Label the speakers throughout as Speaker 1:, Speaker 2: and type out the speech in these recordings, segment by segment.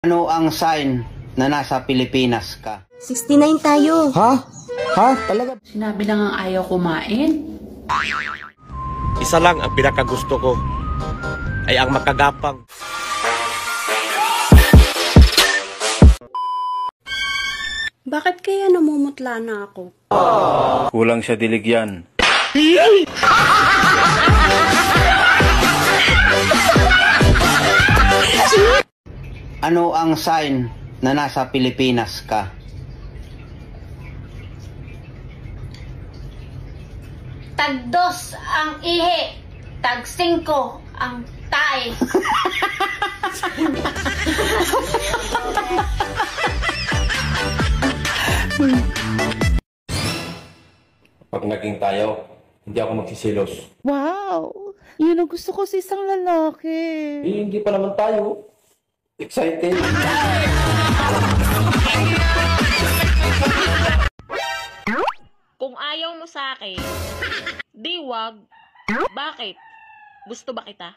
Speaker 1: Ano ang sign na nasa Pilipinas ka?
Speaker 2: 69 tayo.
Speaker 1: Ha? Ha? Talaga?
Speaker 3: Sinabi lang ang ayaw kumain.
Speaker 4: Isa lang ang pinakagusto ko, ay ang makagapang.
Speaker 2: Bakit kaya namumutla na ako?
Speaker 5: Kulang siya diligyan.
Speaker 1: Ano ang sign na nasa Pilipinas ka?
Speaker 6: Tag-2 ang ihi, tag-5 ang tae.
Speaker 5: Pag naging tayo, hindi ako magsisilos.
Speaker 7: Wow! Yun ang gusto ko sa isang lalaki.
Speaker 5: Eh, hindi pa naman tayo. Excited.
Speaker 8: Kung ayaw mo sa akin, di wag. Bakit? Gusto ba kita?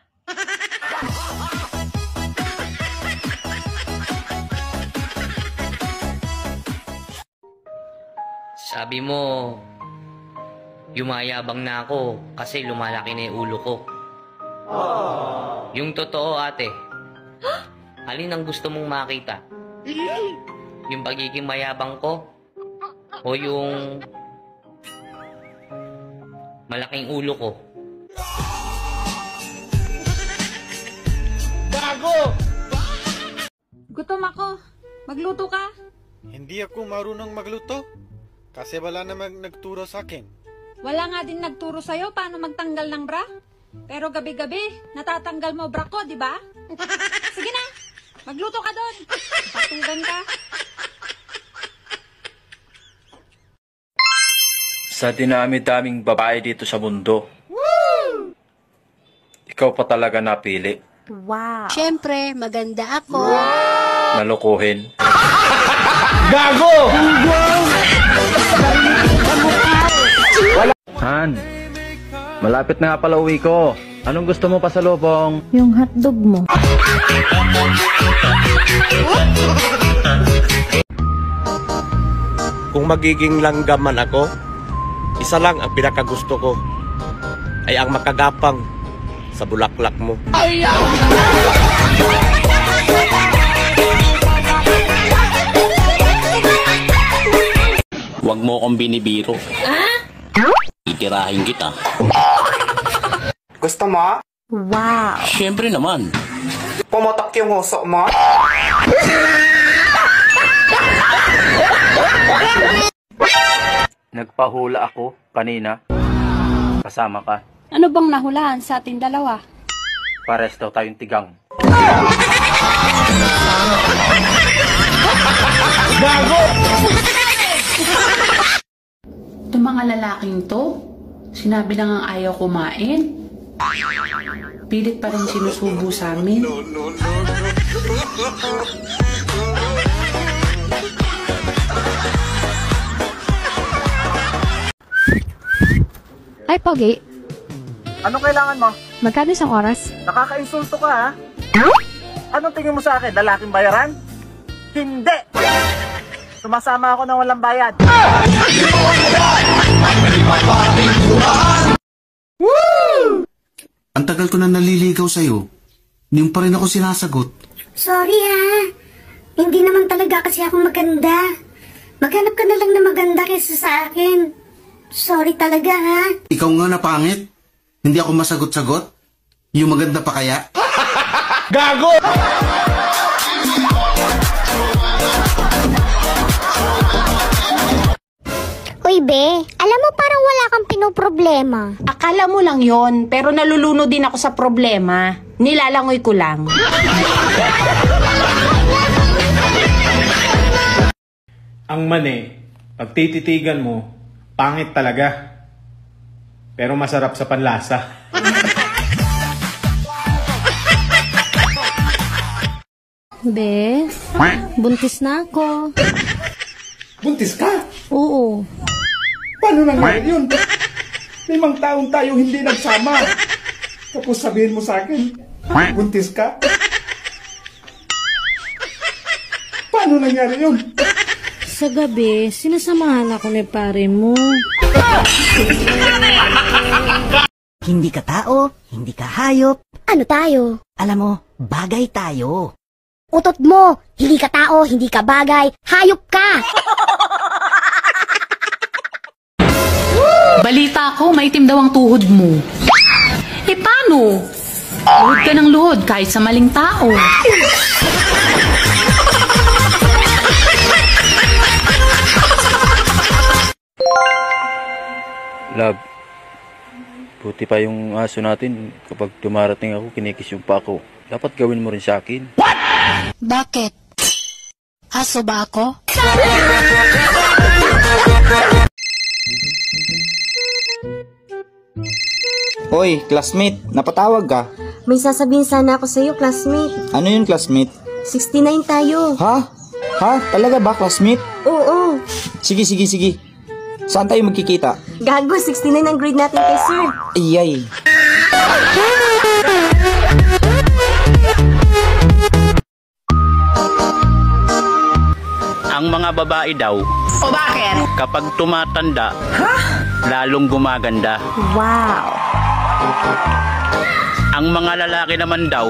Speaker 9: Sabi mo, yumayabang na ako kasi lumalaki na yung ulo ko. Yung totoo, ate. Alin ang gusto mong makita? Yung pagiging mayabang ko? O yung malaking ulo ko?
Speaker 2: Gutom ako. Magluto ka?
Speaker 10: Hindi ako marunong magluto. Kasi wala namang nagturo sa akin.
Speaker 2: Wala nga din nagturo sa'yo paano magtanggal ng bra. Pero gabi-gabi, natatanggal mo bra ko, di ba? Sige na, magluto ka doon. Patugan ka.
Speaker 5: Sa dinami-daming babae dito sa mundo, ikaw pa talaga napili.
Speaker 7: Wow!
Speaker 2: Siyempre, maganda ako.
Speaker 5: Nalokohin. Han, malapit na nga pala uwi ko. Anong gusto mo pa sa lubong?
Speaker 7: Yung hotdog mo.
Speaker 4: Kung magiging langgaman ako, isa lang ang pinakagusto ko, ay ang makagapang sa bulaklak mo.
Speaker 11: Huwag mo akong binibiro. Itirahin kita.
Speaker 1: Gusto mo?
Speaker 7: Wow!
Speaker 11: Siyempre naman.
Speaker 1: Pumutok yung huso mo?
Speaker 5: Nagpahula ako kanina. Kasama ka.
Speaker 2: Ano bang nahulaan sa ating dalawa?
Speaker 5: Pares daw tayong tigang.
Speaker 3: Itong mga lalaking to, sinabi lang ang ayaw kumain. Pilit pa rin sinusubo sa amin.
Speaker 7: Ay, Pogi.
Speaker 10: Anong kailangan mo?
Speaker 7: Magkano isang oras?
Speaker 10: Nakaka-insulto ka ha? Anong tingin mo sa akin? Lalaking bayaran? Hindi! Sumasama ako ng walang bayad.
Speaker 12: Ang tagal ko na naliligaw sa'yo. Hindi mo pa rin ako sinasagot.
Speaker 6: Sorry ha. Hindi naman talaga kasi ako maganda. Maghanap ka na lang na maganda kaysa sa akin. Sorry talaga ha.
Speaker 12: Ikaw nga na pangit. Hindi ako masagot-sagot. Yung maganda pa kaya?
Speaker 10: Gago!
Speaker 6: Uy be, alam mo parang wala kang pinoproblema.
Speaker 2: Akala mo lang yon, pero naluluno din ako sa problema. Nilalangoy ko lang.
Speaker 10: Ang mani, pagtititigan mo, pangit talaga. Pero masarap sa panlasa.
Speaker 7: Be, buntis na ako.
Speaker 10: Buntis ka?
Speaker 7: Oo.
Speaker 10: Paano nangyari yun? 5 taon tayo hindi nagsama. Tapos sabihin mo sa akin, buntis ka?
Speaker 12: Paano nangyari yun?
Speaker 7: Sa gabi, sinasamahan ako ni pare mo.
Speaker 13: Hindi ka tao, hindi ka hayop.
Speaker 6: Ano tayo?
Speaker 13: Alam mo, bagay tayo.
Speaker 6: Utot mo, hindi ka tao, hindi ka bagay, hayop ka!
Speaker 3: Balita ko, maitim daw ang tuhod mo. Eh paano? Luhod ka ng luhod kahit sa maling tao.
Speaker 5: Love, buti pa yung aso natin. Kapag dumarating ako, kinikis yung pako. Dapat gawin mo rin sa akin.
Speaker 6: Bakit? Aso ba ako?
Speaker 14: Hoy, classmate, napatawag ka.
Speaker 6: May sasabihin sana ako sa'yo, classmate.
Speaker 14: Ano yun, classmate?
Speaker 6: 69 tayo.
Speaker 14: Ha? Ha? Talaga ba, classmate?
Speaker 6: Oo.
Speaker 14: Sige. Saan tayo magkikita?
Speaker 6: Gago, 69 ang grade natin kay sir.
Speaker 14: Iyay.
Speaker 11: Ang mga babae daw,
Speaker 2: O bakit?
Speaker 11: kapag tumatanda, lalong gumaganda.
Speaker 6: Wow.
Speaker 11: Ang mga lalaki naman daw,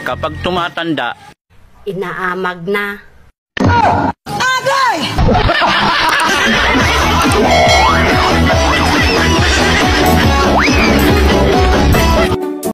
Speaker 11: kapag tumatanda,
Speaker 6: Inaamag na.
Speaker 2: Agay!